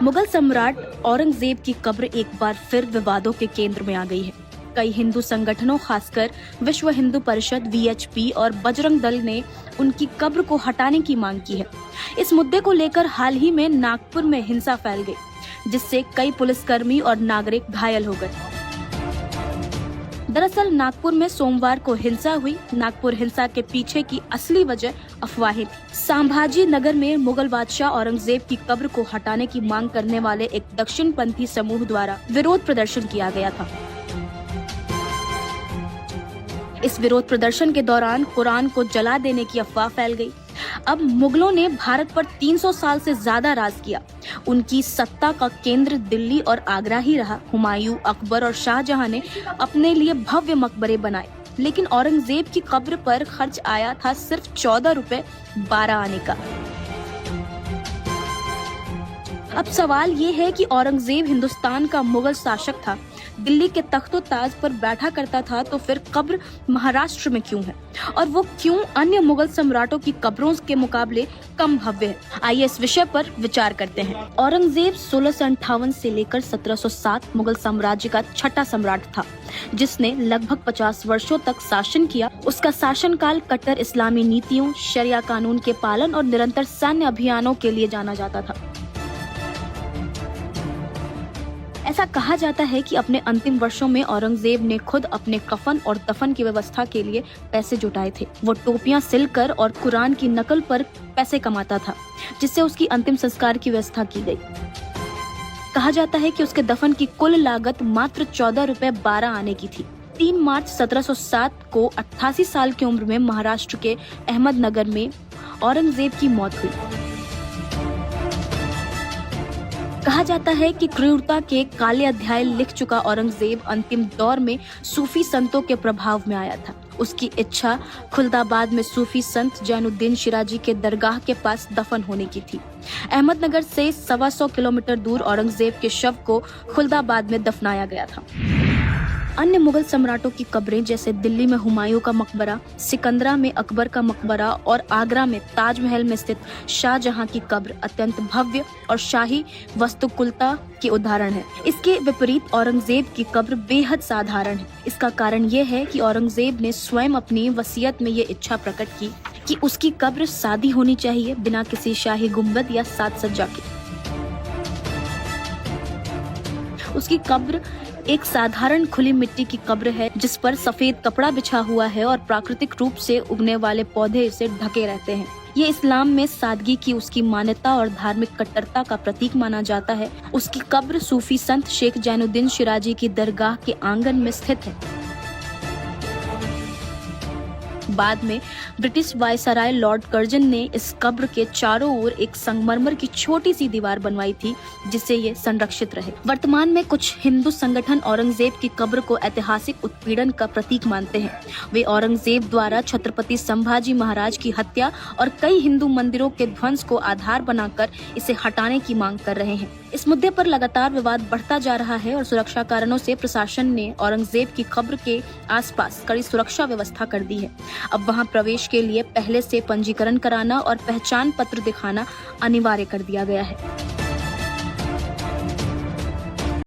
मुगल सम्राट औरंगजेब की कब्र एक बार फिर विवादों के केंद्र में आ गई है। कई हिंदू संगठनों, खासकर विश्व हिंदू परिषद (वीएचपी) और बजरंग दल ने उनकी कब्र को हटाने की मांग की है। इस मुद्दे को लेकर हाल ही में नागपुर में हिंसा फैल गई, जिससे कई पुलिसकर्मी और नागरिक घायल हो गए। दरअसल नागपुर में सोमवार को हिंसा हुई। नागपुर हिंसा के पीछे की असली वजह अफवाहें थी। संभाजी नगर में मुगल बादशाह औरंगजेब की कब्र को हटाने की मांग करने वाले एक दक्षिणपंथी समूह द्वारा विरोध प्रदर्शन किया गया था। इस विरोध प्रदर्शन के दौरान कुरान को जला देने की अफवाह फैल गई। अब मुगलों ने भारत पर 300 साल से ज्यादा राज किया। उनकी सत्ता का केंद्र दिल्ली और आगरा ही रहा। हुमायूं, अकबर और शाहजहां ने अपने लिए भव्य मकबरे बनाए, लेकिन औरंगजेब की कब्र पर खर्च आया था सिर्फ 14 रुपए 12 आने का। अब सवाल ये है कि औरंगजेब हिंदुस्तान का मुगल शासक था, दिल्ली के तख्तो ताज पर बैठा करता था, तो फिर कब्र महाराष्ट्र में क्यों है, और वो क्यों अन्य मुगल सम्राटों की कब्रों के मुकाबले कम भव्य है? आइए इस विषय पर विचार करते हैं। औरंगजेब 1658 से लेकर 1707 मुगल साम्राज्य का छठा सम्राट था, जिसने लगभग 50 वर्षों तक शासन किया। उसका शासनकाल कट्टर इस्लामी नीतियों, शरिया कानून के पालन और निरंतर सैन्य अभियानों के लिए जाना जाता था। ऐसा कहा जाता है कि अपने अंतिम वर्षों में औरंगजेब ने खुद अपने कफन और दफन की व्यवस्था के लिए पैसे जुटाए थे। वो टोपियां सिलकर और कुरान की नकल पर पैसे कमाता था, जिससे उसकी अंतिम संस्कार की व्यवस्था की गई। कहा जाता है कि उसके दफन की कुल लागत मात्र 14 रुपए 12 आने की थी। 3 मार्च 1707 को 88 साल की उम्र में महाराष्ट्र के अहमदनगर में औरंगजेब की मौत हुई। कहा जाता है कि क्रूरता के काले अध्याय लिख चुका औरंगजेब अंतिम दौर में सूफी संतों के प्रभाव में आया था। उसकी इच्छा खुलदाबाद में सूफी संत जैनुद्दीन शिराजी के दरगाह के पास दफन होने की थी। अहमदनगर से 125 किलोमीटर दूर औरंगजेब के शव को खुलदाबाद में दफनाया गया था। अन्य मुगल सम्राटों की कब्रें, जैसे दिल्ली में हुमायूं का मकबरा, सिकंदरा में अकबर का मकबरा और आगरा में ताजमहल में स्थित शाहजहां की कब्र अत्यंत भव्य और शाही वास्तुकलता के उदाहरण है। इसके विपरीत औरंगजेब की कब्र बेहद साधारण है। इसका कारण ये है कि औरंगजेब ने स्वयं अपनी वसीयत में ये इच्छा प्रकट की कि उसकी कब्र सादी होनी चाहिए, बिना किसी शाही गुंबद या साज सज्जा के। उसकी कब्र एक साधारण खुली मिट्टी की कब्र है, जिस पर सफेद कपड़ा बिछा हुआ है और प्राकृतिक रूप से उगने वाले पौधे इसे ढके रहते हैं। ये इस्लाम में सादगी की उसकी मान्यता और धार्मिक कट्टरता का प्रतीक माना जाता है। उसकी कब्र सूफी संत शेख जैनुद्दीन शिराजी की दरगाह के आंगन में स्थित है। बाद में ब्रिटिश वायसराय लॉर्ड कर्जन ने इस कब्र के चारों ओर एक संगमरमर की छोटी सी दीवार बनवाई थी, जिससे ये संरक्षित रहे। वर्तमान में कुछ हिंदू संगठन औरंगजेब की कब्र को ऐतिहासिक उत्पीड़न का प्रतीक मानते हैं। वे औरंगजेब द्वारा छत्रपति संभाजी महाराज की हत्या और कई हिंदू मंदिरों के ध्वंस को आधार बनाकर इसे हटाने की मांग कर रहे हैं। इस मुद्दे पर लगातार विवाद बढ़ता जा रहा है और सुरक्षा कारणों से प्रशासन ने औरंगजेब की कब्र के आसपास कड़ी सुरक्षा व्यवस्था कर दी है। अब वहां प्रवेश के लिए पहले से पंजीकरण कराना और पहचान पत्र दिखाना अनिवार्य कर दिया गया है।